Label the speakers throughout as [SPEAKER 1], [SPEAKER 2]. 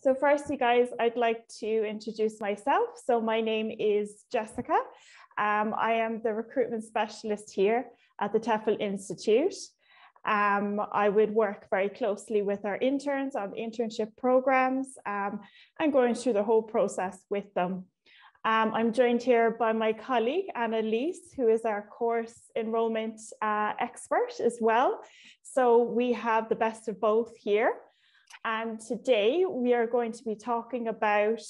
[SPEAKER 1] So firstly, guys, I'd like to introduce myself. So my name is Jessica. I am the recruitment specialist here at the TEFL Institute. I would work very closely with our interns on the internship programs and going through the whole process with them. I'm joined here by my colleague, Annalise, who is our course enrollment expert as well. So we have the best of both here. And today we are going to be talking about,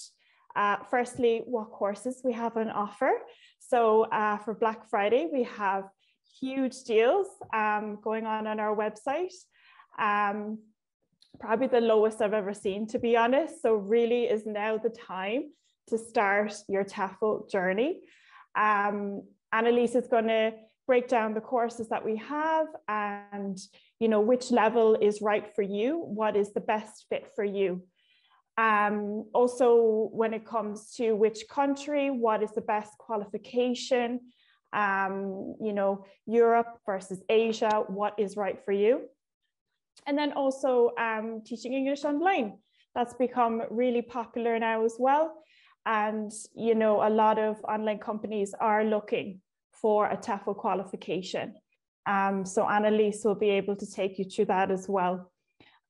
[SPEAKER 1] firstly, what courses we have on offer. So for Black Friday, we have huge deals going on our website. Probably the lowest I've ever seen, to be honest. So really is now the time to start your TEFL journey. Annalise is going to break down the courses that we have and which level is right for you, what is the best fit for you. Also, when it comes to which country, what is the best qualification, Europe versus Asia, what is right for you. And then also teaching English online. That's become really popular now as well. And, a lot of online companies are looking for a TEFL qualification. So Annalise will be able to take you through that as well.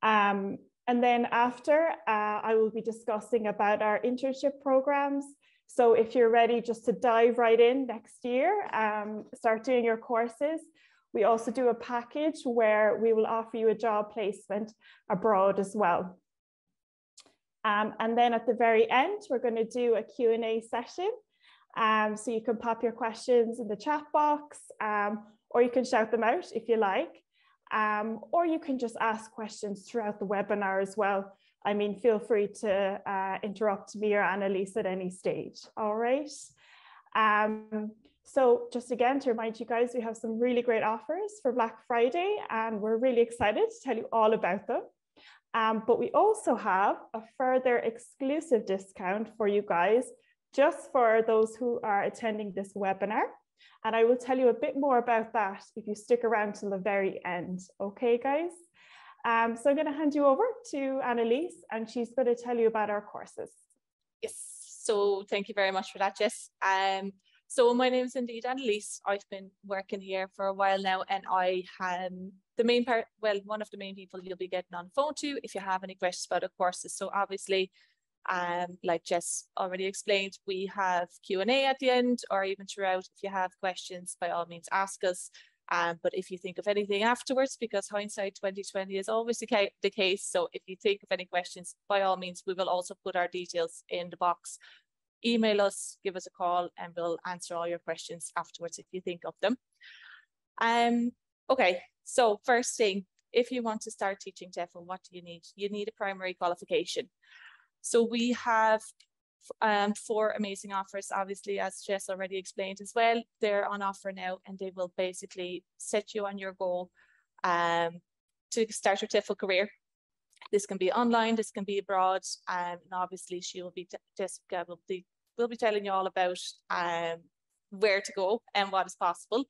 [SPEAKER 1] And then after, I will be discussing about our internship programs. So if you're ready just to dive right in next year, start doing your courses. We also do a package where we will offer you a job placement abroad as well. And then at the very end, we're going to do a Q&A session. So you can pop your questions in the chat box, or you can shout them out if you like, or you can just ask questions throughout the webinar as well. I mean, feel free to interrupt me or Annalise at any stage. All right. So just again, to remind you guys, we have some really great offers for Black Friday, and we're really excited to tell you all about them. But we also have a further exclusive discount for you guys, just for those who are attending this webinar. And I will tell you a bit more about that if you stick around till the very end. Okay, guys? So I'm going to hand you over to Annalise, and she's going to tell you about our courses.
[SPEAKER 2] Yes, so thank you very much for that, Jess. So my name is indeed Annalise. I've been working here for a while now, and I am one of the main people you'll be getting on the phone to if you have any questions about our courses. So obviously, like Jess already explained, we have Q&A at the end, or even throughout. If you have questions, by all means ask us. But if you think of anything afterwards, because hindsight 2020 is always the case, so if you think of any questions, by all means, we will also put our details in the box. Email us, give us a call, and we'll answer all your questions afterwards if you think of them. Okay, so first thing, if you want to start teaching TEFL, what do you need? You need a primary qualification. So we have 4 amazing offers, obviously, as Jess already explained as well. They're on offer now, and they will basically set you on your goal to start your TEFL career. This can be online, this can be abroad, and obviously Jessica will be telling you all about where to go and what is possible.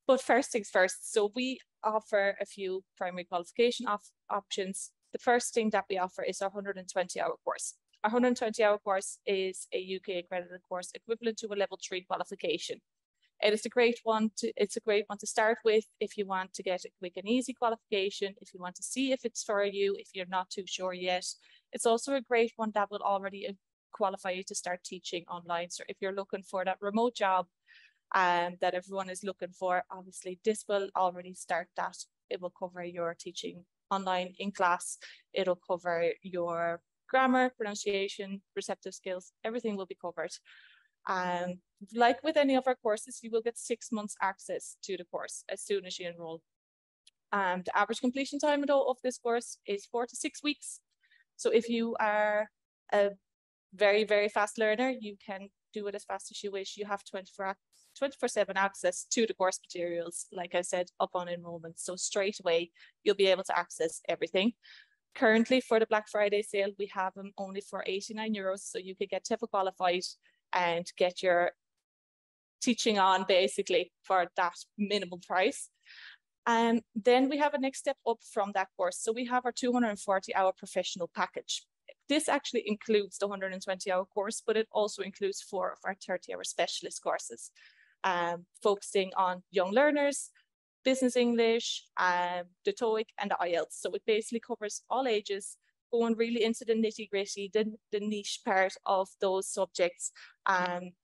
[SPEAKER 2] But first things first, so we offer a few primary qualification options. The first thing that we offer is our 120-hour course. Our 120-hour course is a UK accredited course equivalent to a level 3 qualification. It is a great one to start with if you want to get a quick and easy qualification, if you want to see if it's for you, if you're not too sure yet. It's also a great one that will already qualify you to start teaching online. So if you're looking for that remote job that everyone is looking for, obviously this will already start that. It will cover your teaching online in class. It'll cover your grammar, pronunciation, receptive skills, everything will be covered. Like with any of our courses, you will get 6 months access to the course as soon as you enroll. The average completion time of this course is 4 to 6 weeks. So if you are a very, very fast learner, you can do it as fast as you wish. You have 24/7 access to the course materials, like I said, upon enrollment. So straight away, you'll be able to access everything. Currently, for the Black Friday sale, we have them only for €89, so you could get TEFL qualified and get your teaching on basically for that minimum price. And then we have a next step up from that course. So we have our 240-hour professional package. This actually includes the 120-hour course, but it also includes 4 of our 30-hour specialist courses, focusing on young learners, business English, the TOEIC and the IELTS. So it basically covers all ages, going really into the nitty gritty, the niche part of those subjects,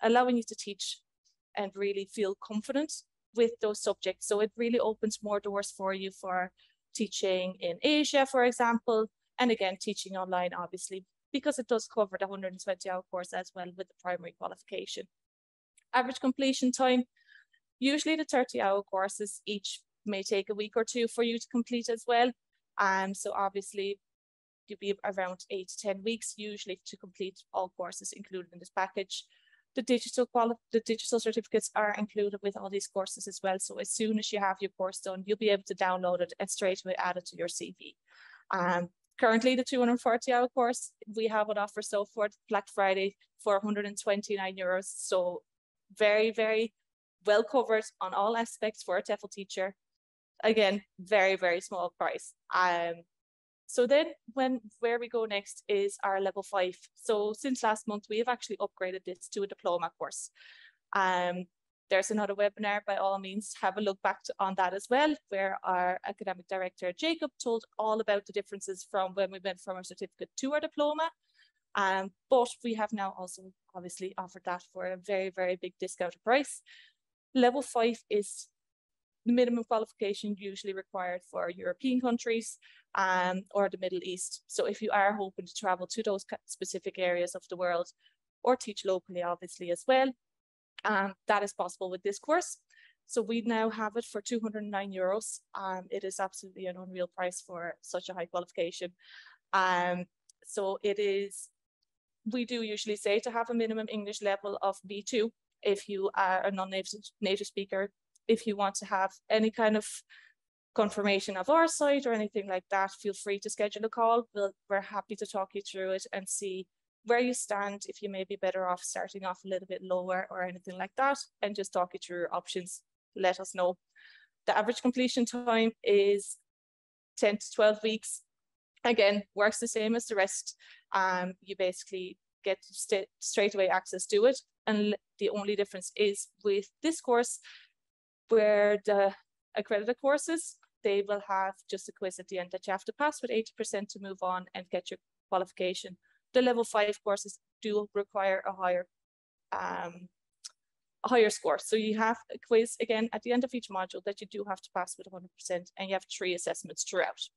[SPEAKER 2] allowing you to teach and really feel confident with those subjects. So it really opens more doors for you for teaching in Asia, for example, and again, teaching online, obviously, because it does cover the 120-hour course as well with the primary qualification. Average completion time, usually the 30-hour courses each may take a week or 2 for you to complete as well. So obviously, you'll be around 8 to 10 weeks usually to complete all courses included in this package. The digital certificates are included with all these courses as well. So as soon as you have your course done, you'll be able to download it and straight away add it to your CV. Currently, the 240-hour course, we have it offer so for Black Friday for €129. So very, very well covered on all aspects for a TEFL teacher. Again, very, very small price. So then where we go next is our level 5. So since last month, we have actually upgraded this to a diploma course. There's another webinar, by all means, have a look back on that as well, where our academic director, Jacob, told all about the differences from when we went from our certificate to our diploma. But we have now also obviously offered that for a very, very big discounted price. Level 5 is the minimum qualification usually required for European countries or the Middle East. So if you are hoping to travel to those specific areas of the world or teach locally, obviously, as well, that is possible with this course. So we now have it for €209. It is absolutely an unreal price for such a high qualification. So it is, we do usually say to have a minimum English level of B2 if you are a non-native speaker. If you want to have any kind of confirmation of our side or anything like that, feel free to schedule a call. We're happy to talk you through it and see where you stand, if you may be better off starting off a little bit lower or anything like that, and just talk you through your options. Let us know. The average completion time is 10 to 12 weeks. Again, works the same as the rest. You basically get straight away access to it. And the only difference is with this course, where the accredited courses, they will have just a quiz at the end that you have to pass with 80% to move on and get your qualification. The level 5 courses do require a higher score. So you have a quiz again at the end of each module that you do have to pass with 100%, and you have 3 assessments throughout.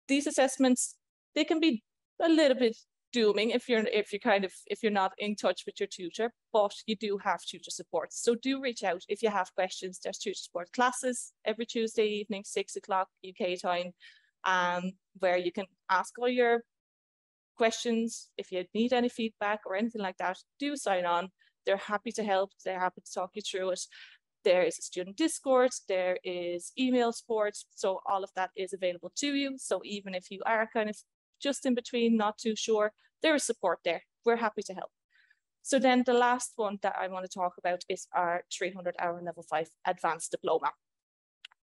[SPEAKER 2] These assessments, they can be a little bit dooming if you're not in touch with your tutor, but you do have tutor support. So do reach out if you have questions. There's tutor support classes every Tuesday evening, 6 o'clock UK time, where you can ask all your questions. If you need any feedback or anything like that, do sign on. They're happy to help. They're happy to talk you through it. There is a student Discord, there is email support. So all of that is available to you. So even if you are kind of just in between, not too sure, there is support there. We're happy to help. So then the last one that I want to talk about is our 300-hour level 5 advanced diploma.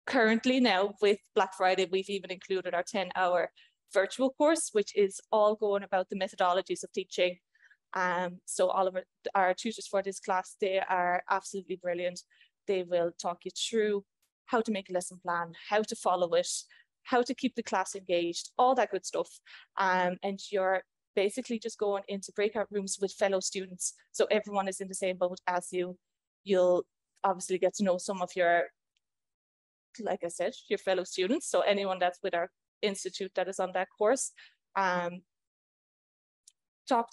[SPEAKER 2] Currently now with Black Friday, we've even included our 10-hour virtual course, which is all going about the methodologies of teaching. So all of our tutors for this class, they are absolutely brilliant. They will talk you through how to make a lesson plan, how to follow it, how to keep the class engaged, all that good stuff. And you're basically just going into breakout rooms with fellow students. So everyone is in the same boat as you. You'll obviously get to know some of your, like I said, your fellow students. So anyone that's with our institute that is on that course, talk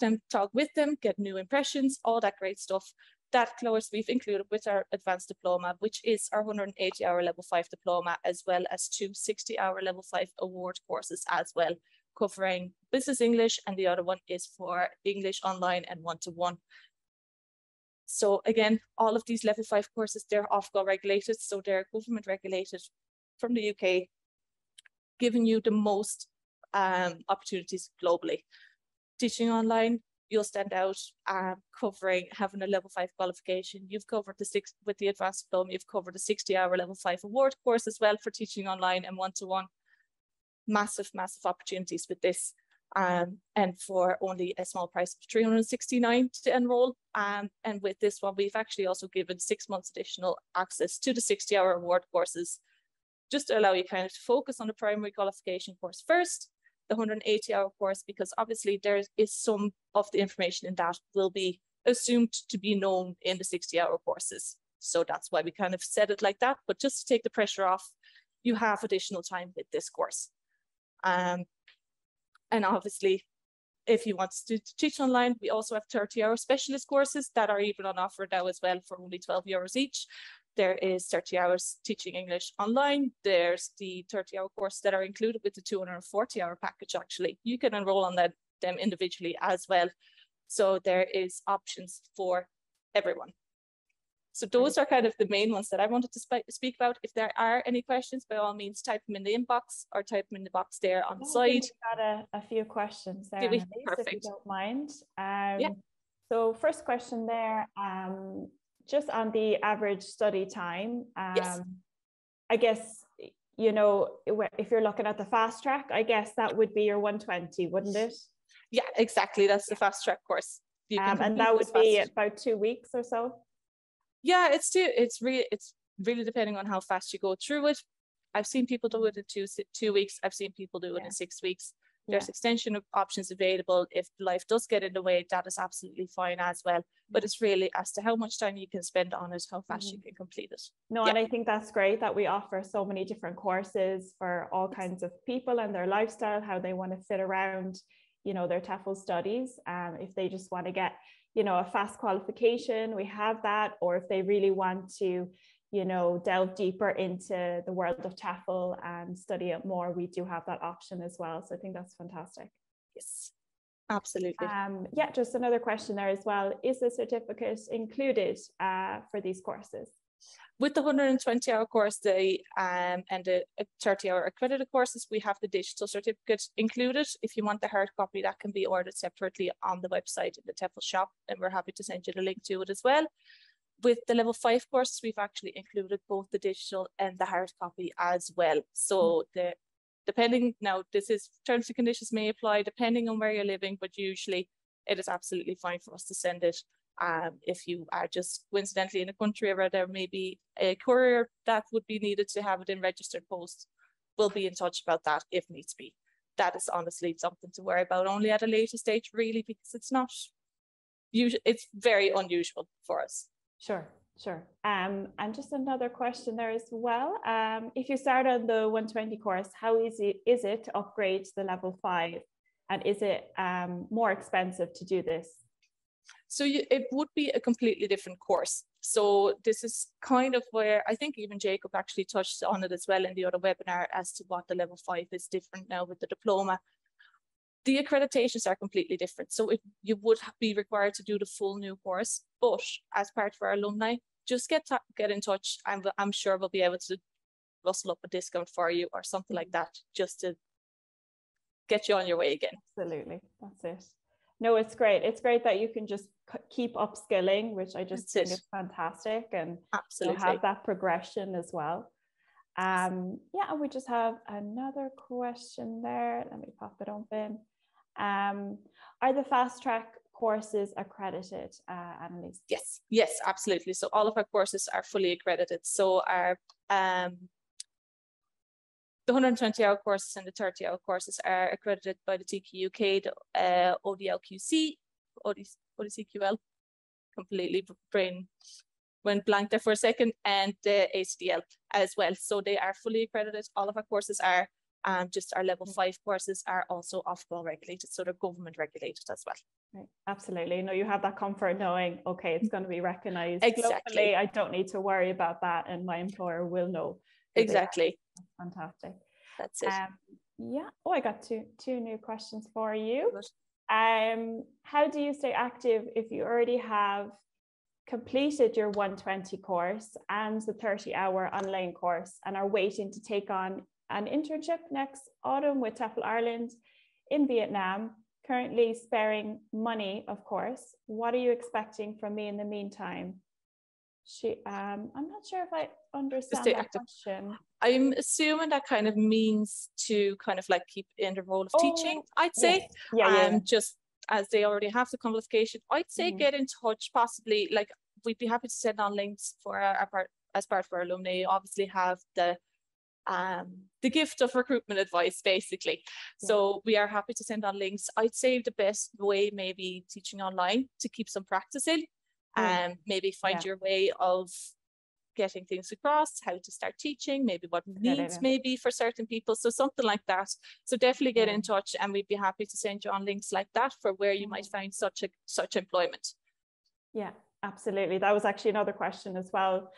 [SPEAKER 2] with them, get new impressions, all that great stuff. That course we've included with our advanced diploma, which is our 180-hour level 5 diploma, as well as 2 60-hour level 5 award courses as well, covering business English, and the other one is for English online and one-to-one. So again, all of these level 5 courses, they're Ofqual regulated, so they're government regulated from the UK, giving you the most opportunities globally. Teaching online, you'll stand out, covering having a level 5 qualification. You've covered with the advanced diploma, you've covered a 60-hour level 5 award course as well for teaching online and one-to-one. Massive, massive opportunities with this. and for only a small price of $369 to enroll. And with this one, we've actually also given 6 months additional access to the 60-hour award courses, just to allow you kind of to focus on the primary qualification course first, the 180-hour course, because obviously there is some of the information in that will be assumed to be known in the 60-hour courses. So that's why we kind of said it like that. But just to take the pressure off, you have additional time with this course. And obviously, if you want to teach online, we also have 30-hour specialist courses that are even on offer now as well for only €12 each. There is 30 hours teaching English online. There's the 30-hour course that are included with the 240-hour package, actually. You can enroll on them individually as well. So there is options for everyone. So those are kind of the main ones that I wanted to speak about. If there are any questions, by all means, type them in the inbox or type them in the box there on the side.
[SPEAKER 1] We've got a few questions there,
[SPEAKER 2] Perfect.
[SPEAKER 1] if you don't mind.
[SPEAKER 2] Yeah.
[SPEAKER 1] So first question there, just on the average study time,
[SPEAKER 2] yes.
[SPEAKER 1] I guess, you know, if you're looking at the fast track, I guess that would be your 120, wouldn't it?
[SPEAKER 2] Yeah, exactly. That's the fast track course.
[SPEAKER 1] And that would be about 2 weeks or so.
[SPEAKER 2] Yeah, it's really depending on how fast you go through it. I've seen people do it in two weeks. I've seen people do it in 6 weeks. There's extension of options available. If life does get in the way, that is absolutely fine as well. But it's really as to how much time you can spend on it, how fast you can complete it.
[SPEAKER 1] No, and I think that's great that we offer so many different courses for all kinds of people and their lifestyle, how they want to fit around, you know, their TEFL studies. If they just want to get, you know, a fast qualification, we have that. Or if they really want to, you know, delve deeper into the world of TEFL and study it more, we do have that option as well. So I think that's fantastic.
[SPEAKER 2] Yes, absolutely.
[SPEAKER 1] Yeah, just another question there as well. Is the certificate included for these courses?
[SPEAKER 2] With the 120-hour course, and the 30-hour accredited courses, we have the digital certificate included. If you want the hard copy, that can be ordered separately on the website in the TEFL shop, and we're happy to send you the link to it as well. With the level 5 courses, we've actually included both the digital and the hard copy as well. So depending, now this is terms and conditions may apply depending on where you're living, but usually it is absolutely fine for us to send it. If you are just coincidentally in a country where there may be a courier that would be needed to have it in registered post, we'll be in touch about that if needs be. That is honestly something to worry about only at a later stage, really, because it's not usual. It's very unusual for us.
[SPEAKER 1] Sure. And just another question there as well. If you start on the 120 course, how easy is it to upgrade to the level 5? And is it more expensive to do this?
[SPEAKER 2] So it would be a completely different course. So this is kind of where I think even Jacob actually touched on it as well in the other webinar as to what the level 5 is different now with the diploma. The accreditations are completely different. So you would be required to do the full new course, but as part of our alumni, just get in touch. I'm sure we'll be able to rustle up a discount for you or something like that, just to get you on your way again.
[SPEAKER 1] Absolutely, that's it. No, it's great. It's great that you can just keep upskilling, which I just think is fantastic, and
[SPEAKER 2] absolutely
[SPEAKER 1] have that progression as well. Yeah, and we just have another question there. Let me pop it open. Are the fast track courses accredited, Annalise?
[SPEAKER 2] Yes, absolutely. So all of our courses are fully accredited. So our the 120-hour courses and the 30-hour courses are accredited by the TQUK, the ODLQC, ODCQL, completely brain went blank there for a second, and the ACDL as well. So they are fully accredited. All of our courses are, just our level 5 courses are also Ofqual regulated, so they're government regulated as well.
[SPEAKER 1] Right. Absolutely. No, you have that comfort knowing, okay, it's going to be recognized.
[SPEAKER 2] Exactly.
[SPEAKER 1] Locally, I don't need to worry about that, and my employer will know.
[SPEAKER 2] Exactly.
[SPEAKER 1] Fantastic.
[SPEAKER 2] That's it.
[SPEAKER 1] Yeah. Oh, I got two new questions for you. How do you stay active if you already have completed your 120 course and the 30-hour online course and are waiting to take on an internship next autumn with TEFL Ireland in Vietnam, currently sparing money, of course? What are you expecting from me in the meantime? I'm not sure if I understand
[SPEAKER 2] stay
[SPEAKER 1] that
[SPEAKER 2] active.
[SPEAKER 1] question.
[SPEAKER 2] I'm assuming that kind of means to kind of like keep in the role of teaching, I'd say.
[SPEAKER 1] Yes. Yeah.
[SPEAKER 2] Just as they already have the qualification, I'd say get in touch, possibly. Like, we'd be happy to send on links for our part, as part of our alumni. Obviously have the gift of recruitment advice, basically. So we are happy to send on links. I'd say the best way, maybe teaching online to keep some practice in, and maybe find your way of getting things across, how to start teaching, maybe what needs maybe for certain people. So something like that. So definitely get in touch, and we'd be happy to send you on links like that for where you might find such employment. Yeah,
[SPEAKER 1] absolutely. That was actually another question as well.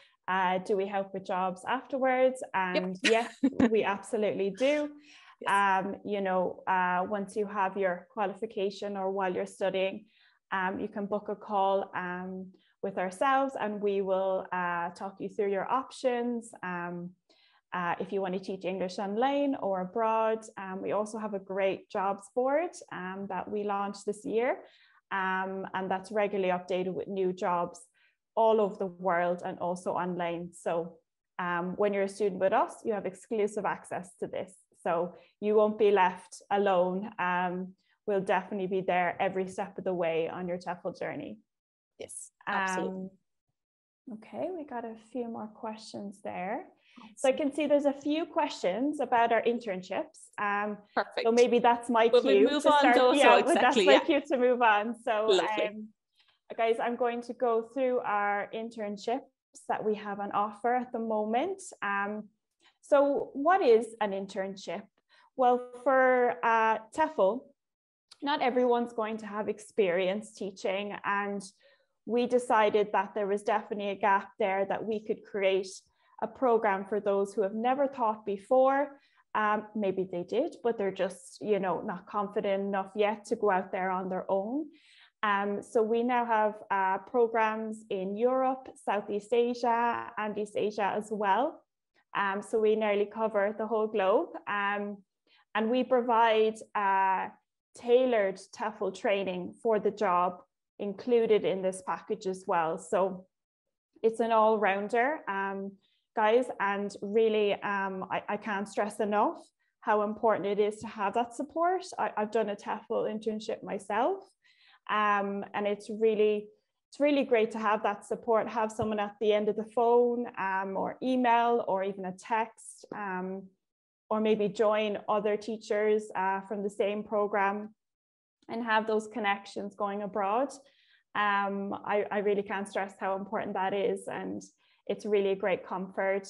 [SPEAKER 1] Do we help with jobs afterwards? And yes, we absolutely do. You know, once you have your qualification or while you're studying, you can book a call with ourselves, and we will talk you through your options. If you want to teach English online or abroad, we also have a great jobs board that we launched this year, and that's regularly updated with new jobs all over the world and also online. So when you're a student with us, you have exclusive access to this. So you won't be left alone. We'll definitely be there every step of the way on your TEFL journey.
[SPEAKER 2] Yes, absolutely.
[SPEAKER 1] Okay, we got a few more questions there. So I can see there's a few questions about our internships.
[SPEAKER 2] Perfect.
[SPEAKER 1] So maybe that's my cue.
[SPEAKER 2] We'll move on though, so exactly,
[SPEAKER 1] that's my cue to move on. So
[SPEAKER 2] guys,
[SPEAKER 1] I'm going to go through our internships that we have on offer at the moment. So what is an internship? Well, for TEFL, not everyone's going to have experience teaching, and we decided that there was definitely a gap there, that we could create a program for those who have never taught before. Maybe they did, but they're just, you know, not confident enough yet to go out there on their own. So we now have programs in Europe, Southeast Asia, and East Asia as well. So we nearly cover the whole globe. And we provide tailored TEFL training for the job included in this package as well. So it's an all-rounder, guys, and really I can't stress enough how important it is to have that support. I've done a TEFL internship myself, and it's really great to have that support, have someone at the end of the phone, or email, or even a text, or maybe join other teachers from the same program and have those connections going abroad. I really can't stress how important that is, and it's really a great comfort,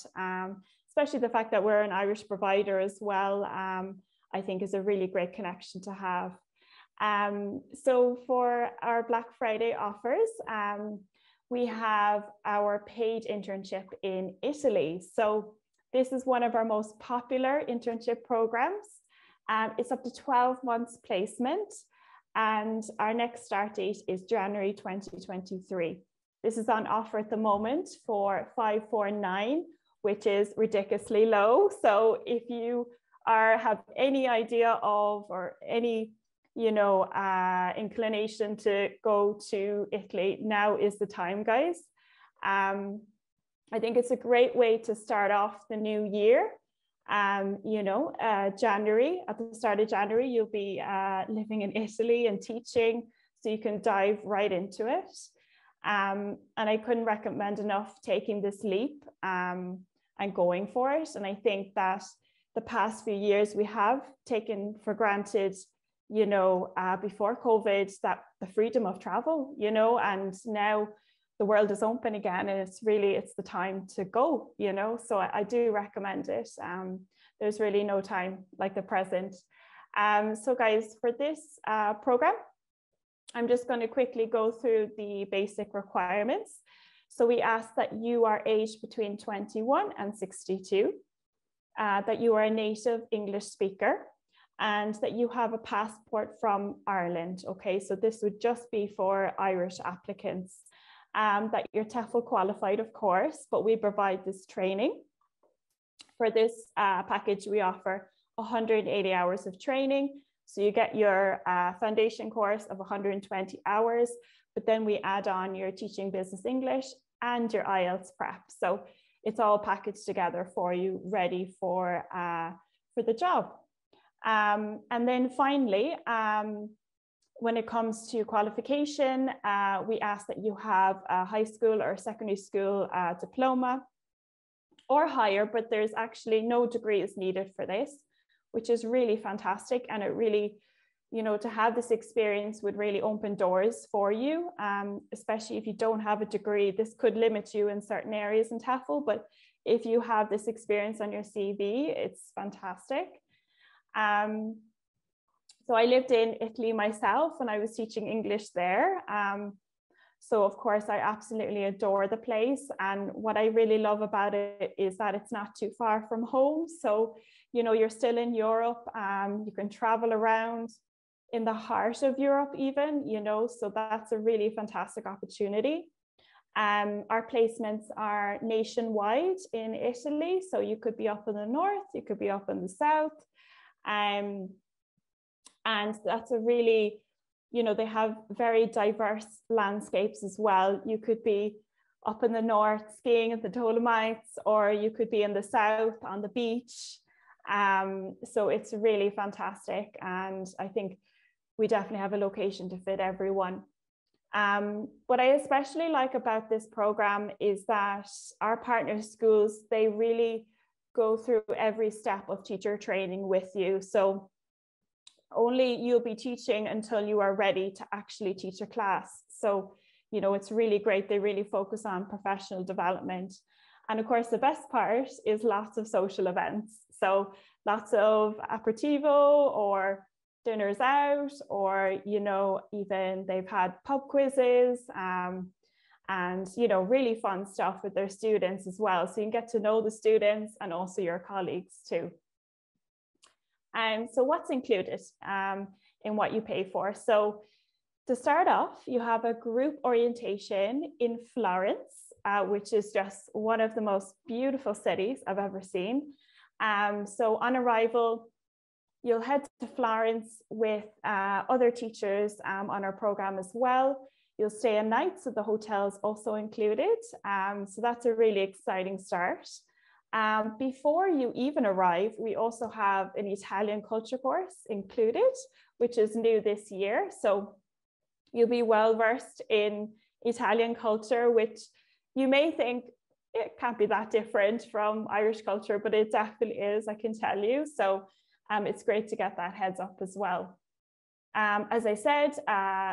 [SPEAKER 1] especially the fact that we're an Irish provider as well. I think is a really great connection to have. So for our Black Friday offers, we have our paid internship in Italy. So this is one of our most popular internship programs. It's up to 12 months placement, and our next start date is January 2023. This is on offer at the moment for $549, which is ridiculously low. So if you have any idea of, or any, you know, inclination to go to Italy, now is the time, guys. I think it's a great way to start off the new year. You know, January, at the start of January, you'll be living in Italy and teaching, so you can dive right into it. And I couldn't recommend enough taking this leap and going for it. And I think that the past few years we have taken for granted, you know, before COVID, that the freedom of travel, you know, and now the world is open again, and it's the time to go, you know. So I do recommend it. There's really no time like the present. So guys, for this program, I'm just going to quickly go through the basic requirements. So we ask that you are aged between 21 and 62, that you are a native English speaker, and that you have a passport from Ireland. Okay, so this would just be for Irish applicants. That you're TEFL qualified, of course, but we provide this training. For this package, we offer 180 hours of training. So you get your foundation course of 120 hours, but then we add on your teaching business English and your IELTS prep. So it's all packaged together for you, ready for the job. And then finally, when it comes to qualification, we ask that you have a high school or secondary school diploma or higher, but there's actually no degrees needed for this, which is really fantastic. And it really, you know, to have this experience would really open doors for you, especially if you don't have a degree. This could limit you in certain areas in TEFL, but if you have this experience on your CV, it's fantastic. So I lived in Italy myself when I was teaching English there. So of course, I absolutely adore the place. And what I really love about it is that it's not too far from home. So, you know, you're still in Europe. You can travel around in the heart of Europe even, you know, so that's a really fantastic opportunity. Our placements are nationwide in Italy. So you could be up in the north, you could be up in the south. And that's a really, you know, they have very diverse landscapes as well. You could be up in the north skiing in the Dolomites, or you could be in the south on the beach. So it's really fantastic. And I think we definitely have a location to fit everyone. What I especially like about this program is that our partner schools, they really go through every step of teacher training with you. So only you'll be teaching until you are ready to actually teach a class. So, you know, it's really great. They really focus on professional development. And of course, the best part is lots of social events. So lots of aperitivo or dinners out, or, you know, even they've had pub quizzes and, you know, really fun stuff with their students as well. So you can get to know the students and also your colleagues too. So what's included in what you pay for? So to start off, you have a group orientation in Florence, which is just one of the most beautiful cities I've ever seen. So on arrival, you'll head to Florence with other teachers on our program as well. You'll stay a night, so the hotel is also included. So that's a really exciting start. Before you even arrive, we also have an Italian culture course included, which is new this year. So you'll be well versed in Italian culture, which you may think it can't be that different from Irish culture, but it definitely is, I can tell you. So it's great to get that heads up as well. As I said,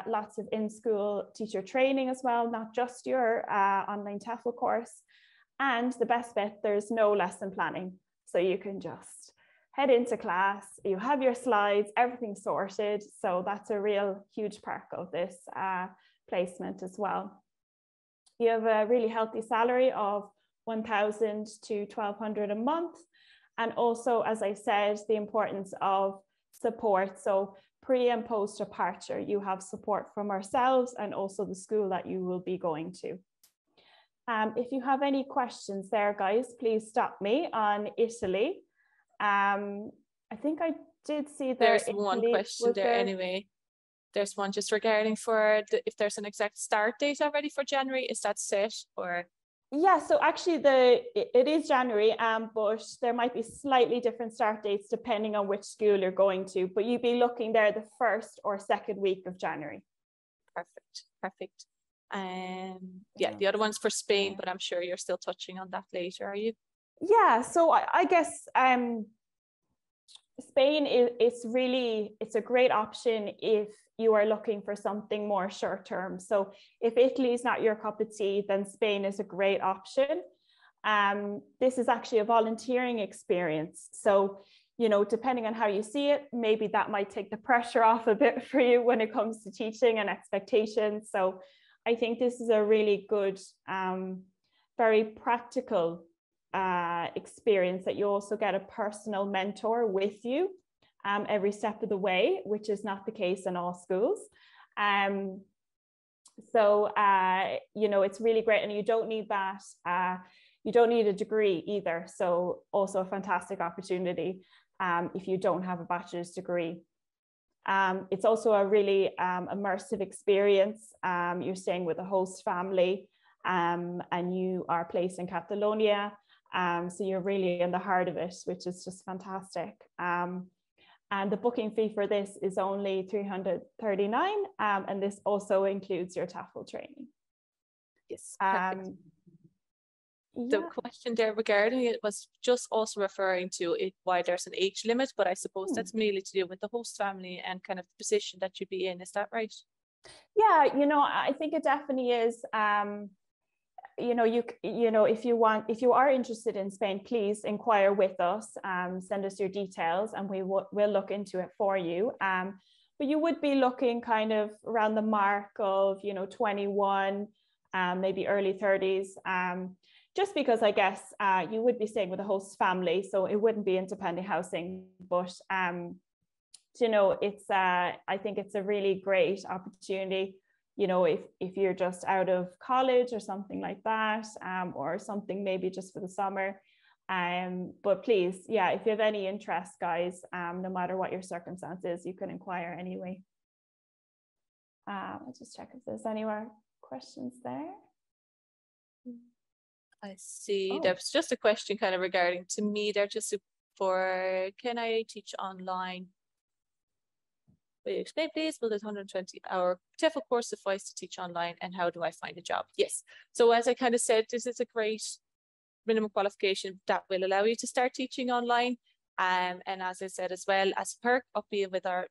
[SPEAKER 1] lots of in-school teacher training as well, not just your online TEFL course. And the best bit, there's no lesson planning. So you can just head into class, you have your slides, everything sorted. So that's a real huge perk of this placement as well. You have a really healthy salary of $1,000 to $1,200 a month. And also, as I said, the importance of support. So pre and post departure, you have support from ourselves and also the school that you will be going to. If you have any questions there, guys, please stop me on Italy. I think I did see
[SPEAKER 2] there's one question there anyway. There's one just regarding if there's an exact start date already for January, is that set or?
[SPEAKER 1] Yeah, so actually it is January, but there might be slightly different start dates depending on which school you're going to, but you'd be looking there the 1st or 2nd week of January.
[SPEAKER 2] Perfect. Yeah, the other one's for Spain, but I'm sure you're still touching on that later, are you?
[SPEAKER 1] Yeah, so I guess Spain it's a great option if you are looking for something more short term. So if Italy is not your cup of tea, then Spain is a great option. This is actually a volunteering experience. So, you know, depending on how you see it, maybe that might take the pressure off a bit for you when it comes to teaching and expectations. So I think this is a really good, very practical experience that you also get a personal mentor with you every step of the way, which is not the case in all schools. So, you know, it's really great, and you don't need that. You don't need a degree either. So also a fantastic opportunity if you don't have a bachelor's degree. It's also a really immersive experience. You're staying with a host family. and you are placed in Catalonia. So you're really in the heart of it, which is just fantastic. And the booking fee for this is only $339, and this also includes your TEFL training.
[SPEAKER 2] Yes, perfect. The question there regarding it was just also referring to it, why there's an age limit, but I suppose that's mainly to do with the host family and kind of the position that you'd be in. Is that right?
[SPEAKER 1] Yeah, I think it definitely is. If you are interested in Spain, please inquire with us, send us your details, and we'll look into it for you. But you would be looking kind of around the mark of 21, maybe early 30s, just because I guess you would be staying with a host family, so it wouldn't be independent housing. But it's I think it's a really great opportunity. If you're just out of college or something like that, or something maybe just for the summer. But please, if you have any interest, guys, no matter what your circumstances, you can inquire anyway. I'll just check if there's any more questions there.
[SPEAKER 2] I see. There's just a question kind of regarding to me there, just for, can I teach online? Will you explain, please? Will this 120-hour TEFL course suffice to teach online, and how do I find a job? Yes. So as I kind of said, this is a great minimum qualification that will allow you to start teaching online. And as I said as well, as a perk of being with our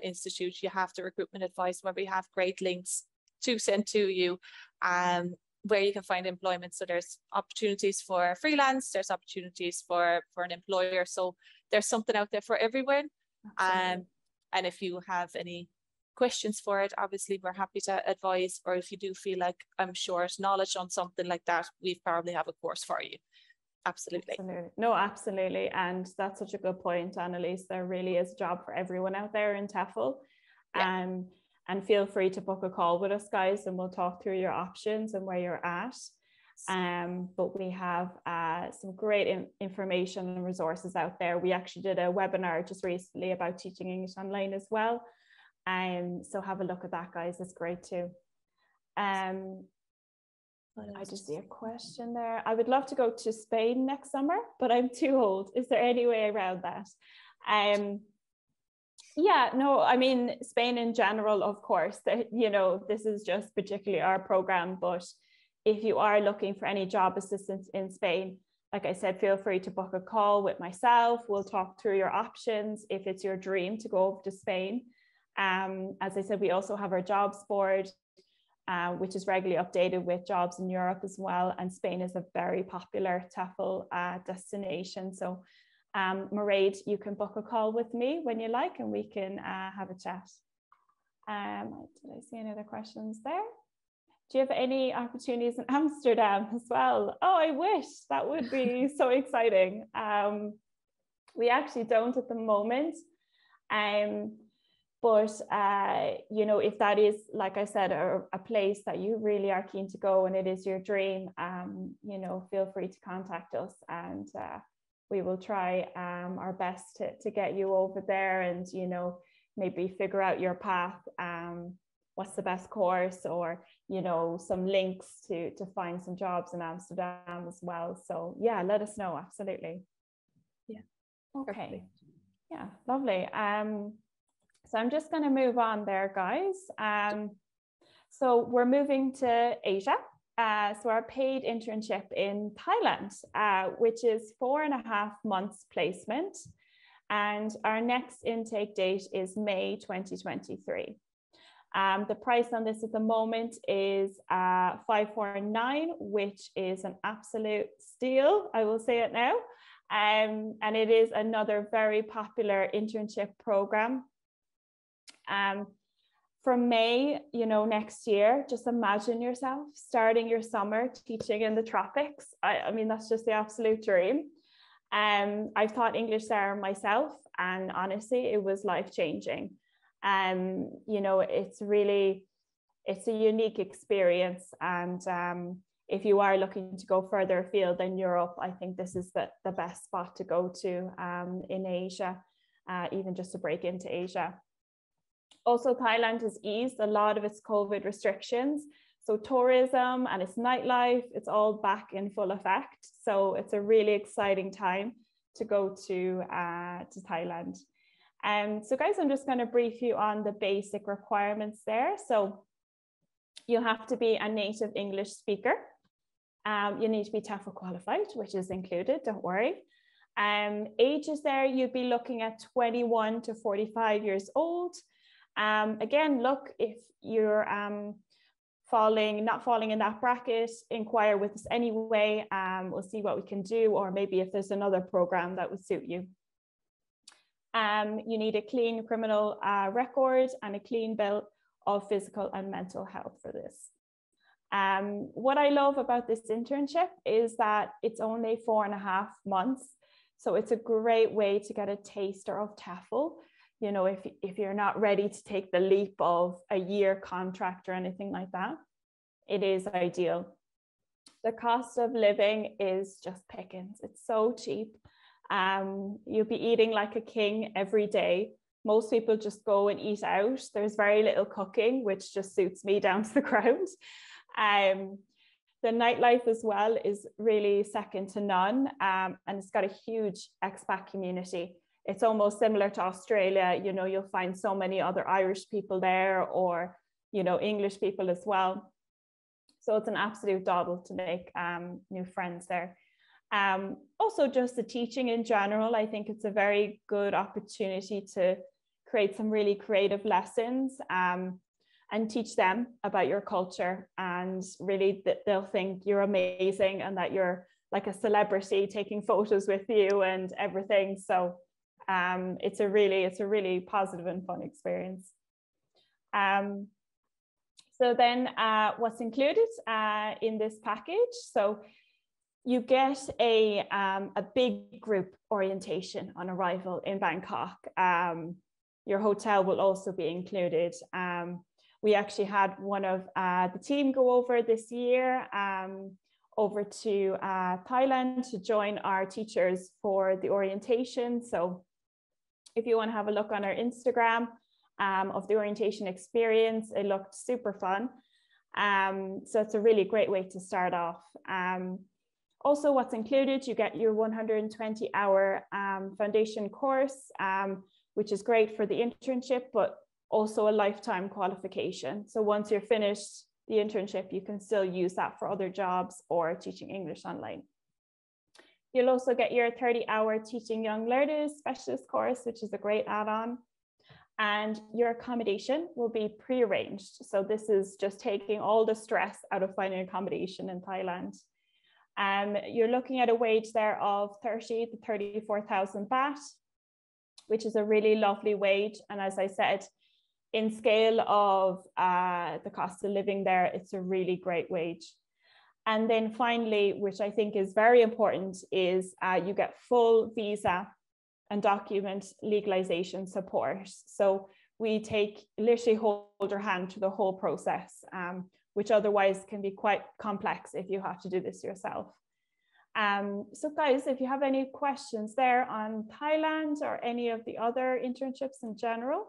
[SPEAKER 2] institute, you have the recruitment advice where we have great links to send to you, where you can find employment. So there's opportunities for freelance, there's opportunities for an employer. So there's something out there for everyone. And if you have any questions for it, obviously we're happy to advise, or if you do feel like I'm short knowledge on something like that, we probably have a course for you. Absolutely.
[SPEAKER 1] No, absolutely. And that's such a good point, Annalise. There really is a job for everyone out there in TEFL. Yeah. And feel free to book a call with us, guys, and we'll talk through your options and where you're at. But we have some great information and resources out there. We actually did a webinar just recently about teaching English online as well. So have a look at that, guys. It's great too. I just see a question there. I would love to go to Spain next summer, but I'm too old. Is there any way around that? Yeah, no, I mean, Spain in general, of course, this is just particularly our program, but if you are looking for any job assistance in Spain, like I said, feel free to book a call with myself. We'll talk through your options if it's your dream to go over to Spain. As I said, we also have our jobs board, which is regularly updated with jobs in Europe as well. And Spain is a very popular TEFL destination. So Mairead, you can book a call with me when you like, and we can have a chat. Did I see any other questions there? Do you have any opportunities in Amsterdam as well? Oh, I wish. That would be so exciting. We actually don't at the moment. But if that is, like I said, a place that you really are keen to go and it is your dream, feel free to contact us, and we will try our best to get you over there and, maybe figure out your path. What's the best course, or, some links to find some jobs in Amsterdam as well. So yeah, let us know. Absolutely.
[SPEAKER 2] Yeah.
[SPEAKER 1] Okay.
[SPEAKER 2] Perfect.
[SPEAKER 1] Yeah, lovely. So I'm just going to move on there, guys. So we're moving to Asia. So our paid internship in Thailand, which is 4.5 months placement. And our next intake date is May 2023. The price on this at the moment is $549, which is an absolute steal. I will say it now. And it is another very popular internship program. From May, next year, just imagine yourself starting your summer teaching in the tropics. I mean, that's just the absolute dream. I've taught English there myself, and honestly, it was life-changing. It's a unique experience. And if you are looking to go further afield than Europe, I think this is the best spot to go to in Asia, even just to break into Asia. Also, Thailand has eased a lot of its COVID restrictions. So tourism and its nightlife, it's all back in full effect. So it's a really exciting time to go to Thailand. So guys, I'm just going to brief you on the basic requirements there. So you have to be a native English speaker. You need to be TEFL qualified, which is included, don't worry. Ages there, you'd be looking at 21 to 45 years old. Again, look, if you're not falling in that bracket, inquire with us anyway. We'll see what we can do, or maybe if there's another program that would suit you. You need a clean criminal record and a clean bill of physical and mental health for this. What I love about this internship is that it's only 4.5 months. So it's a great way to get a taster of TEFL. You know, if you're not ready to take the leap of a year contract or anything like that, it is ideal. The cost of living is just pickings. It's so cheap. You'll be eating like a king every day. Most people just go and eat out. There's very little cooking, which just suits me down to the ground. The nightlife as well is really second to none, and it's got a huge expat community. It's almost similar to Australia. You know, you'll find so many other Irish people there, or, you know, English people as well. So it's an absolute doddle to make new friends there. Also, just the teaching in general, I think it's a very good opportunity to create some really creative lessons and teach them about your culture. And really, they'll think you're amazing and that you're like a celebrity taking photos with you and everything. So it's a really positive and fun experience. So then what's included in this package? So you get a big group orientation on arrival in Bangkok. Your hotel will also be included. We actually had one of the team go over this year over to Thailand to join our teachers for the orientation. So if you want to have a look on our Instagram of the orientation experience, it looked super fun. So it's a really great way to start off. Also, what's included, you get your 120-hour foundation course, which is great for the internship, but also a lifetime qualification. So once you're finished the internship, you can still use that for other jobs or teaching English online. You'll also get your 30-hour Teaching Young Learners Specialist course, which is a great add-on. And your accommodation will be pre-arranged. So this is just taking all the stress out of finding accommodation in Thailand. You're looking at a wage there of 30 to 34,000 baht, which is a really lovely wage. And as I said, in scale of the cost of living there, it's a really great wage. And then finally, which I think is very important, is you get full visa and document legalization support. So we literally hold your hand to the whole process, which otherwise can be quite complex if you have to do this yourself. So guys, if you have any questions there on Thailand or any of the other internships in general.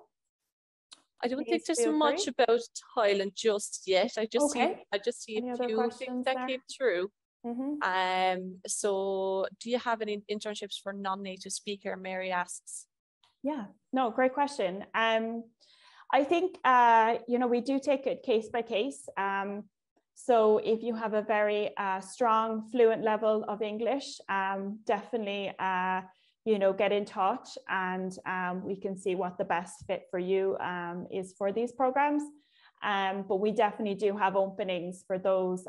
[SPEAKER 2] I don't think there's much about Thailand just yet. I just see
[SPEAKER 1] any
[SPEAKER 2] a few things that came through. So do you have any internships for non-native speaker? Mary asks.
[SPEAKER 1] Yeah, no, great question. I think, you know, we do take it case by case. So if you have a very strong, fluent level of English, definitely, you know, get in touch and we can see what the best fit for you is for these programs. But we definitely do have openings for those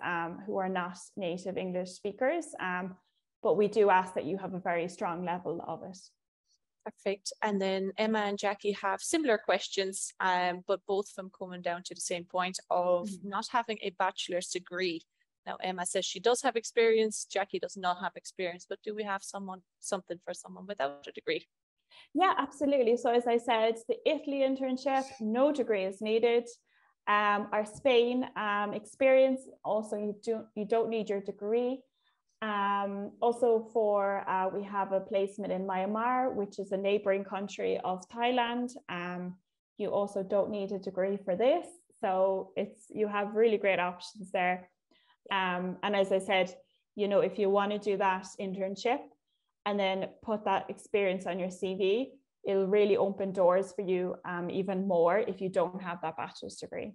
[SPEAKER 1] who are not native English speakers. But we do ask that you have a very strong level of it.
[SPEAKER 2] Perfect. And then Emma and Jackie have similar questions, but both of them coming down to the same point of not having a bachelor's degree. Now, Emma says she does have experience. Jackie does not have experience, but do we have something for someone without a degree?
[SPEAKER 1] Yeah, absolutely. So as I said, the Italy internship, no degree is needed. Our Spain experience, also you don't need your degree. Also we have a placement in Myanmar, which is a neighboring country of Thailand. You also don't need a degree for this. So you have really great options there. And as I said, you know, if you want to do that internship and then put that experience on your CV, it'll really open doors for you even more if you don't have that bachelor's degree.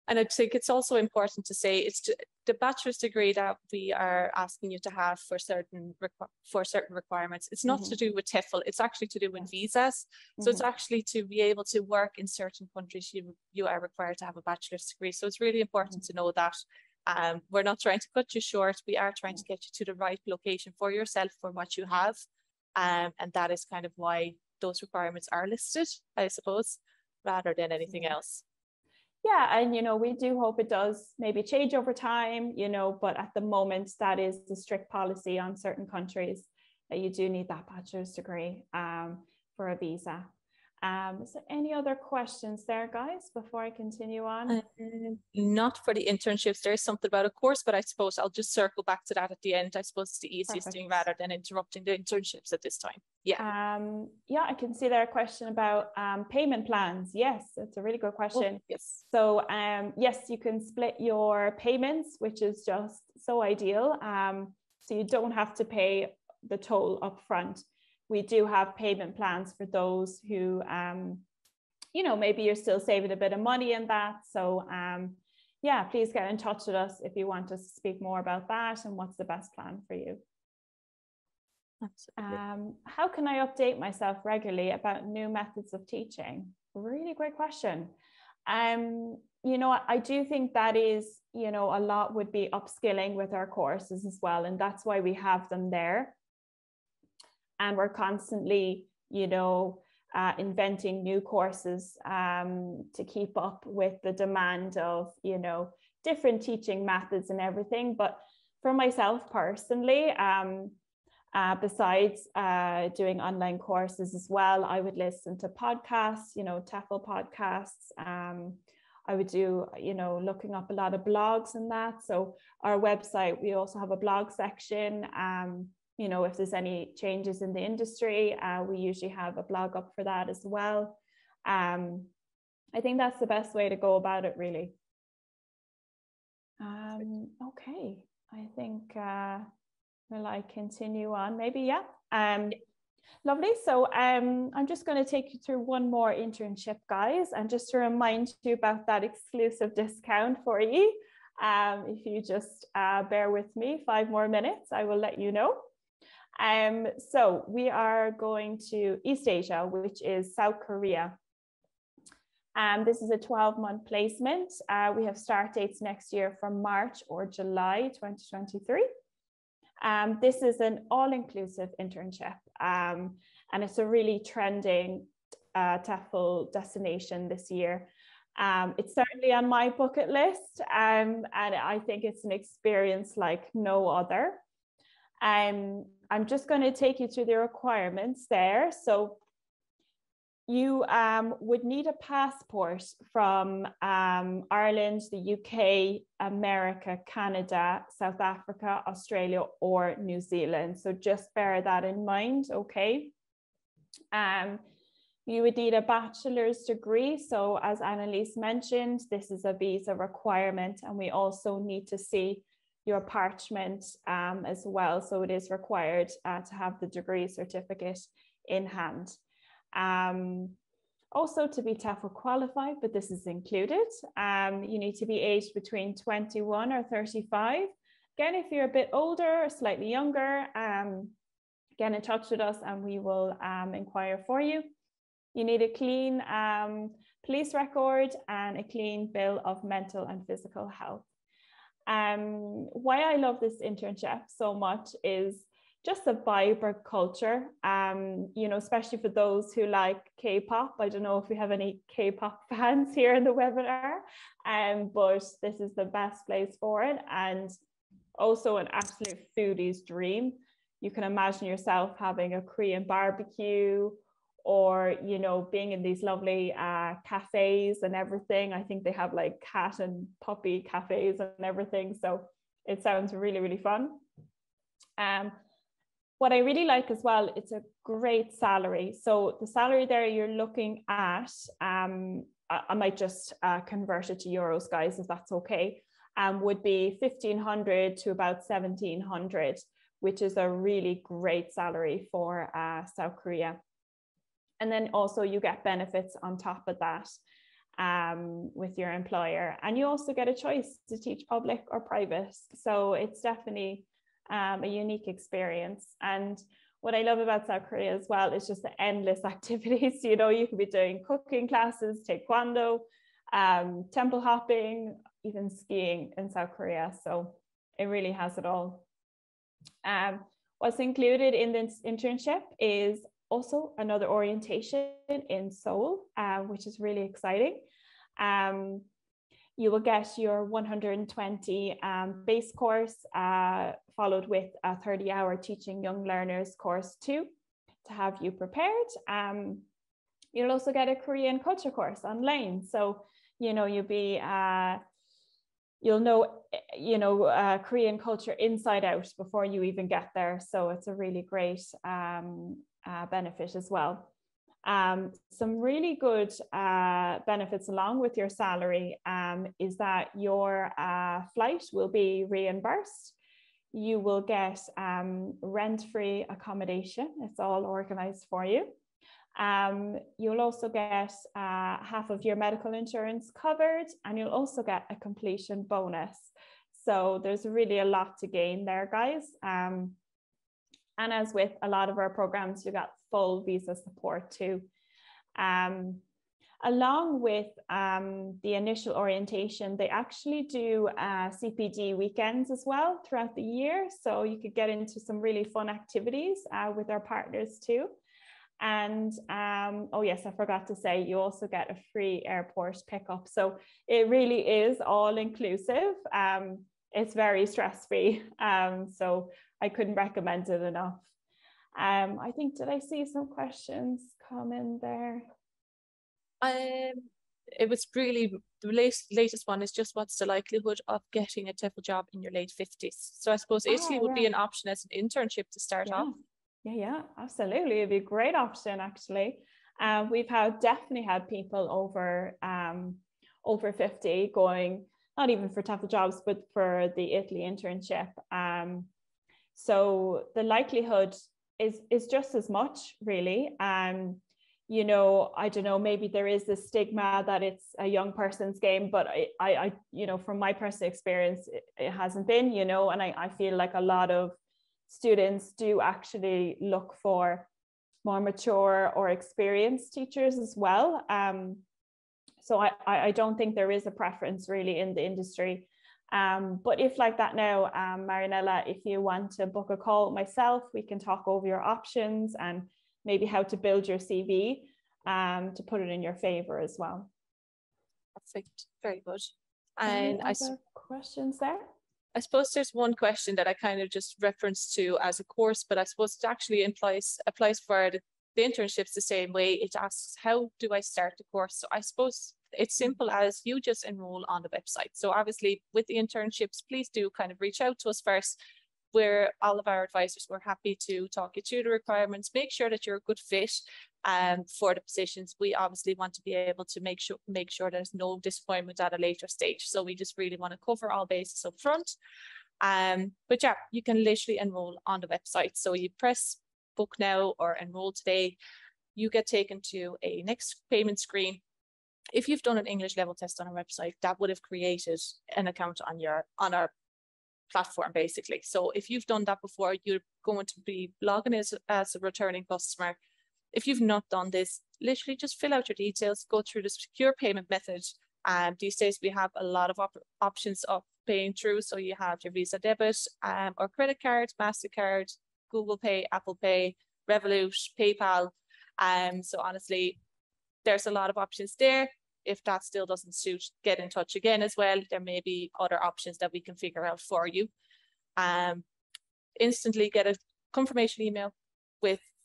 [SPEAKER 2] And I think it's also important to say the bachelor's degree that we are asking you to have for certain requirements. It's not to do with TEFL. It's actually to do with visas. So it's actually to be able to work in certain countries. You are required to have a bachelor's degree. So it's really important to know that. We're not trying to cut you short. We are trying to get you to the right location for yourself for what you have. And that is kind of why those requirements are listed, I suppose, rather than anything else.
[SPEAKER 1] Yeah, and you know, we do hope it does maybe change over time, you know, but at the moment that is the strict policy on certain countries, that you do need that bachelor's degree for a visa. Is there any other questions there, guys, before I continue on?
[SPEAKER 2] Not for the internships. There is something about a course, but I suppose I'll just circle back to that at the end. I suppose it's the easiest thing rather than interrupting the internships at this time. Yeah.
[SPEAKER 1] Yeah, I can see there a question about payment plans. Yes, it's a really good question.
[SPEAKER 2] Yes.
[SPEAKER 1] So yes, you can split your payments, which is just so ideal. So you don't have to pay the toll up front. We do have payment plans for those who, you know, maybe you're still saving a bit of money in that. So yeah, please get in touch with us if you want us to speak more about that and what's the best plan for you.
[SPEAKER 2] Absolutely.
[SPEAKER 1] How can I update myself regularly about new methods of teaching? Really great question. You know, I do think that is, you know, a lot would be upskilling with our courses as well. And that's why we have them there. And we're constantly, you know, inventing new courses to keep up with the demand of, you know, different teaching methods and everything. But for myself personally, besides doing online courses as well, I would listen to podcasts, you know, TEFL podcasts. I would do, you know, looking up a lot of blogs and that. So our website, we also have a blog section. You know, if there's any changes in the industry, we usually have a blog up for that as well. I think that's the best way to go about it, really. Okay, I think, will I continue on? Maybe, yeah. Lovely. So I'm just going to take you through one more internship, guys, and just to remind you about that exclusive discount for you. If you just bear with me 5 more minutes, I will let you know. So we are going to East Asia, which is South Korea. This is a 12-month placement. We have start dates next year from March or July 2023. This is an all-inclusive internship, and it's a really trending TEFL destination this year. It's certainly on my bucket list, and I think it's an experience like no other. I'm just going to take you through the requirements there. So you would need a passport from Ireland, the UK, America, Canada, South Africa, Australia, or New Zealand. So just bear that in mind, okay? You would need a bachelor's degree. So as Annalise mentioned, this is a visa requirement, and we also need to see your parchment as well. So it is required to have the degree certificate in hand. Also to be TEFL qualified, but this is included. You need to be aged between 21 or 35. Again, if you're a bit older or slightly younger, get in touch with us and we will inquire for you. You need a clean police record and a clean bill of mental and physical health. Why I love this internship so much is just a vibrant culture, you know, especially for those who like K-pop. I don't know if we have any K-pop fans here in the webinar, but this is the best place for it, and also an absolute foodie's dream. You can imagine yourself having a Korean barbecue, or, you know, being in these lovely cafes and everything. I think they have like cat and puppy cafes and everything. So it sounds really, really fun. What I really like as well, it's a great salary. So the salary there you're looking at, I might just convert it to euros, guys, if that's okay, would be 1,500 to about 1,700, which is a really great salary for South Korea. And then also you get benefits on top of that with your employer. And you also get a choice to teach public or private. So it's definitely a unique experience. And what I love about South Korea as well is just the endless activities. You know, you could be doing cooking classes, taekwondo, temple hopping, even skiing in South Korea. So it really has it all. What's included in this internship is also another orientation in Seoul, which is really exciting. You will get your 120 base course, followed with a 30-hour teaching young learners course too, to have you prepared. You'll also get a Korean culture course online. So, you know, you'll know, Korean culture inside out before you even get there. So it's a really great benefit as well. Some really good benefits along with your salary is that your flight will be reimbursed. You will get rent-free accommodation. It's all organized for you. You'll also get half of your medical insurance covered, and you'll also get a completion bonus. So there's really a lot to gain there, guys. And as with a lot of our programs, you got full visa support too. Along with the initial orientation, they actually do CPD weekends as well throughout the year. So you could get into some really fun activities with our partners too. And oh yes, I forgot to say, you also get a free airport pickup. So it really is all inclusive. It's very stress-free. So I couldn't recommend it enough. I think, did I see some questions come in there?
[SPEAKER 2] It was really, the latest one is just what's the likelihood of getting a TEFL job in your late 50s? So I suppose Italy would be an option as an internship to start off.
[SPEAKER 1] Yeah, absolutely. It'd be a great option, actually. We've definitely had people over 50 going, not even for TEFL jobs, but for the Italy internship. So the likelihood is just as much, really. You know, I don't know, maybe there is this stigma that it's a young person's game, but I you know, from my personal experience, it hasn't been, you know, and I feel like a lot of students do actually look for more mature or experienced teachers as well. So I don't think there is a preference really in the industry. But if like that now, Marinella, if you want to book a call with myself, we can talk over your options and maybe how to build your CV to put it in your favor as well.
[SPEAKER 2] Perfect, very good.
[SPEAKER 1] And any other questions there?
[SPEAKER 2] I suppose there's one question that I kind of just referenced to as a course, but I suppose it actually applies for the internships the same way. It asks, how do I start the course? So I suppose it's simple as you just enroll on the website. So obviously with the internships, please do kind of reach out to us first. Where all of our advisors, we're happy to talk you through the requirements, make sure that you're a good fit for the positions. We obviously want to be able to make sure there's no disappointment at a later stage. So we just really want to cover all bases up front. But yeah, you can literally enroll on the website. So you press book now or enroll today, you get taken to a next payment screen. If you've done an English level test on our website, that would have created an account on our platform, basically. So if you've done that before, you're going to be logging as a returning customer. If you've not done this, literally just fill out your details, go through the secure payment method. These days we have a lot of options of paying through. So you have your Visa debit or credit card, MasterCard, Google Pay, Apple Pay, Revolut, PayPal. So honestly, there's a lot of options there. If that still doesn't suit, get in touch again as well. There may be other options that we can figure out for you. Instantly get a confirmation email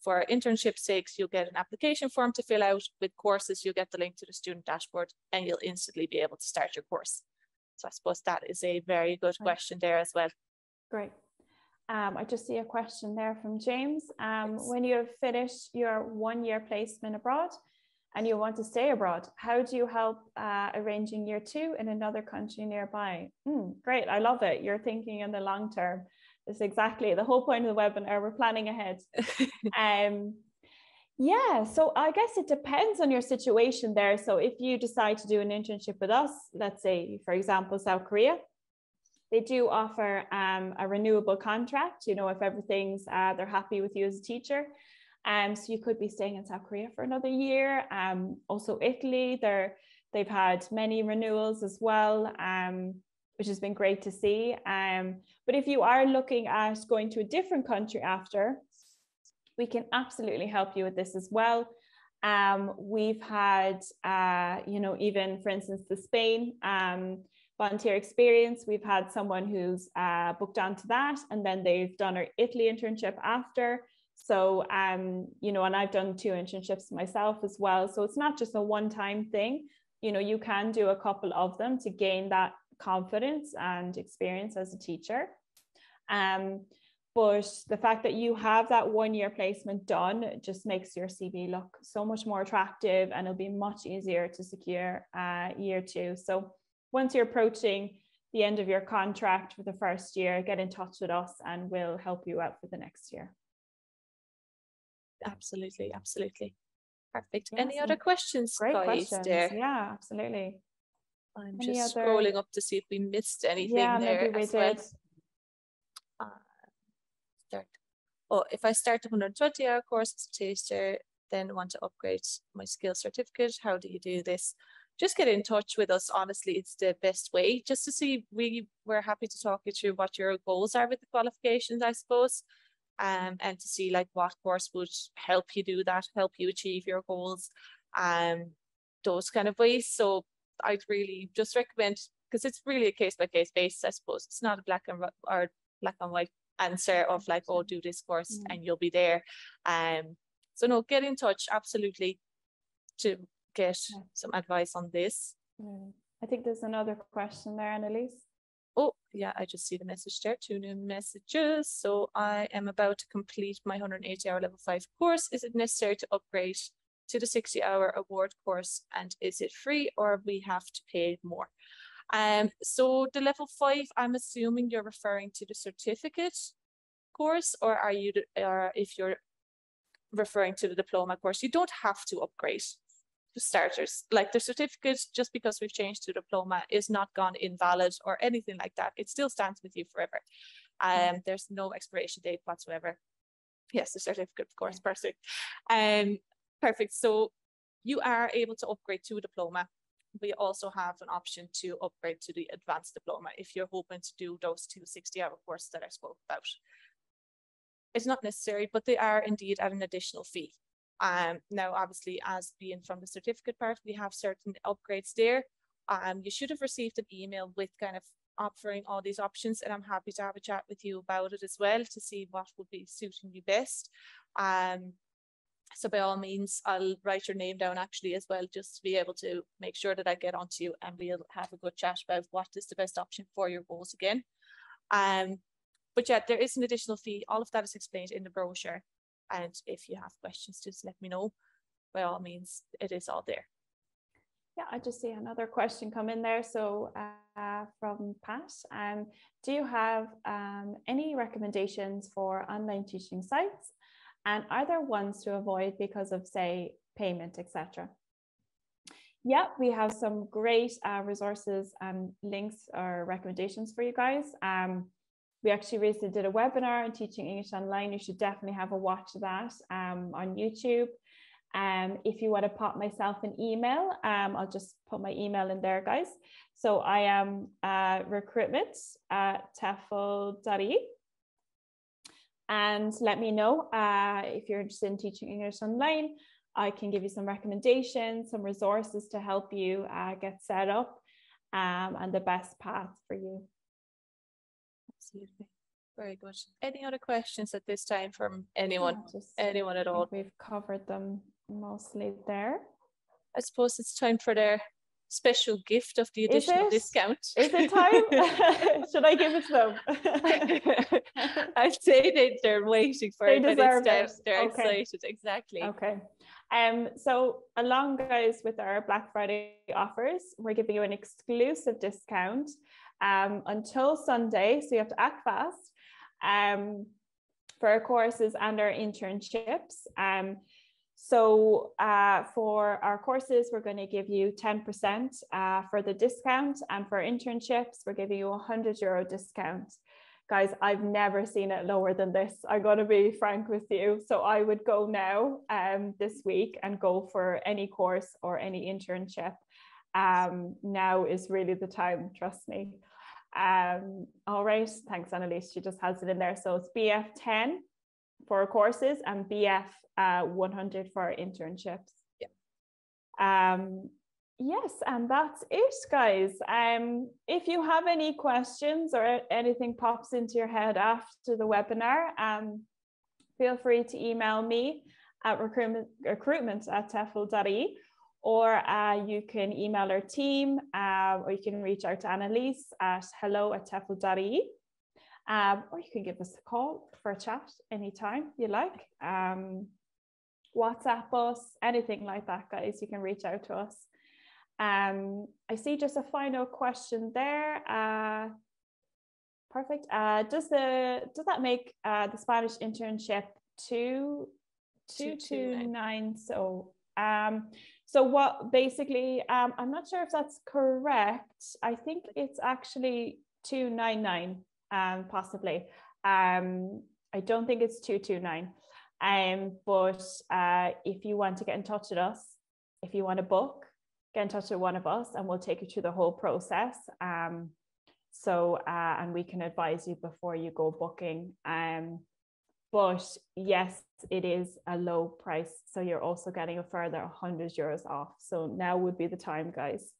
[SPEAKER 2] for internship sakes, you'll get an application form to fill out. With courses, you'll get the link to the student dashboard and you'll instantly be able to start your course. So I suppose that is a very good question there as well.
[SPEAKER 1] Great. I just see a question there from James. When you have finished your 1-year placement abroad and you want to stay abroad, how do you help arranging year 2 in another country nearby? Great, I love it. You're thinking in the long term. That's exactly the whole point of the webinar. We're planning ahead. Yeah, so I guess it depends on your situation there. So if you decide to do an internship with us, let's say, for example, South Korea, they do offer a renewable contract, you know, if everything's, they're happy with you as a teacher. So you could be staying in South Korea for another year. Also Italy, they've had many renewals as well, which has been great to see. But if you are looking at going to a different country after, we can absolutely help you with this as well. We've had, you know, even for instance, the Spain volunteer experience, we've had someone who's booked onto that, and then they've done our Italy internship after. So, you know, and I've done 2 internships myself as well. So it's not just a one-time thing. You know, you can do a couple of them to gain that confidence and experience as a teacher. But the fact that you have that 1-year placement done just makes your CV look so much more attractive, and it'll be much easier to secure year 2. So once you're approaching the end of your contract for the first year, get in touch with us and we'll help you out for the next year.
[SPEAKER 2] Absolutely, absolutely. Perfect.
[SPEAKER 1] Yeah,
[SPEAKER 2] any other questions,
[SPEAKER 1] great
[SPEAKER 2] guys,
[SPEAKER 1] questions
[SPEAKER 2] there?
[SPEAKER 1] Yeah, absolutely.
[SPEAKER 2] I'm just scrolling up to see if we missed anything there
[SPEAKER 1] maybe we
[SPEAKER 2] as
[SPEAKER 1] did.
[SPEAKER 2] well. Oh, if I start a 120-hour course as a taster, then want to upgrade my skills certificate, how do you do this? Just get in touch with us. Honestly, it's the best way, just to see. We're happy to talk you through what your goals are with the qualifications, I suppose, and to see like what course would help you do that, help you achieve your goals, those kind of ways. So I'd really just recommend, because it's really a case-by-case basis, I suppose. It's not a black and white answer of like, oh, do this course and you'll be there. So no, get in touch, absolutely, to get some advice on this.
[SPEAKER 1] I think there's another question there, Annalise.
[SPEAKER 2] Oh yeah, I just see the message there, 2 new messages. So I am about to complete my 180-hour level 5 course. Is it necessary to upgrade to the 60-hour award course, and is it free or we have to pay more? So the level 5, I'm assuming you're referring to the certificate course, or if you're referring to the diploma course, you don't have to upgrade. For starters, like the certificate, just because we've changed to diploma, is not gone invalid or anything like that. It still stands with you forever. There's no expiration date whatsoever. Yes, the certificate, of course, perfect. Perfect. So you are able to upgrade to a diploma. We also have an option to upgrade to the advanced diploma if you're hoping to do those 2 60-hour courses that I spoke about. It's not necessary, but they are indeed at an additional fee. Now, obviously, as being from the certificate part, we have certain upgrades there. You should have received an email with kind of offering all these options, and I'm happy to have a chat with you about it as well to see what would be suiting you best. So by all means, I'll write your name down actually as well, just to be able to make sure that I get onto you and we'll have a good chat about what is the best option for your goals again. But yeah, there is an additional fee. All of that is explained in the brochure. And if you have questions, just let me know. By all means, it is all there.
[SPEAKER 1] Yeah, I just see another question come in there. So from Pat, do you have any recommendations for online teaching sites? And are there ones to avoid because of, say, payment, etc.? Yeah, we have some great resources and links or recommendations for you guys. We actually recently did a webinar on teaching English online. You should definitely have a watch of that on YouTube. If you want to pop myself an email, I'll just put my email in there, guys. So I am recruitment@tefl.ie. And let me know if you're interested in teaching English online. I can give you some recommendations, some resources to help you get set up and the best path for you.
[SPEAKER 2] Absolutely. Very good. Any other questions at this time from anyone? Anyone at all?
[SPEAKER 1] We've covered them mostly there.
[SPEAKER 2] I suppose it's time for their special gift of the additional discount.
[SPEAKER 1] Is it time? Should I give it to them?
[SPEAKER 2] I'd say they're waiting for it.
[SPEAKER 1] Deserve it.
[SPEAKER 2] They're
[SPEAKER 1] Okay.
[SPEAKER 2] excited. Exactly.
[SPEAKER 1] Okay. So along, guys, with our Black Friday offers, we're giving you an exclusive discount until Sunday. So you have to act fast for our courses and our internships. So for our courses, we're going to give you 10% for the discount, and for internships, we're giving you €100 discount. Guys, I've never seen it lower than this. I'm going to be frank with you. So I would go now this week and go for any course or any internship. Now is really the time, trust me. All right, thanks, Annalise. She just has it in there. So it's BF 10 for courses and BF 100 for internships. Yeah. Yes, and that's it, guys. If you have any questions or anything pops into your head after the webinar, feel free to email me at recruitment@tefl.ie, or you can email our team, or you can reach out to Annalise at hello@tefl.ie, or you can give us a call for a chat anytime you like. WhatsApp us, anything like that, guys. You can reach out to us. I see just a final question there. Perfect. Does that make the Spanish internship 229? So what basically, I'm not sure if that's correct. I think it's actually 299, possibly. I don't think it's 229. But if you want to get in touch with us, if you want to book, get in touch with one of us and we'll take you through the whole process. And we can advise you before you go booking. But yes, it is a low price. So you're also getting a further €100 off. So now would be the time, guys.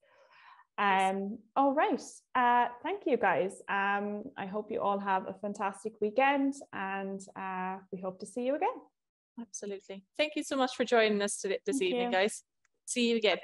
[SPEAKER 1] All right. Thank you, guys. I hope you all have a fantastic weekend, and we hope to see you again.
[SPEAKER 2] Absolutely. Thank you so much for joining us this evening, guys. See you again.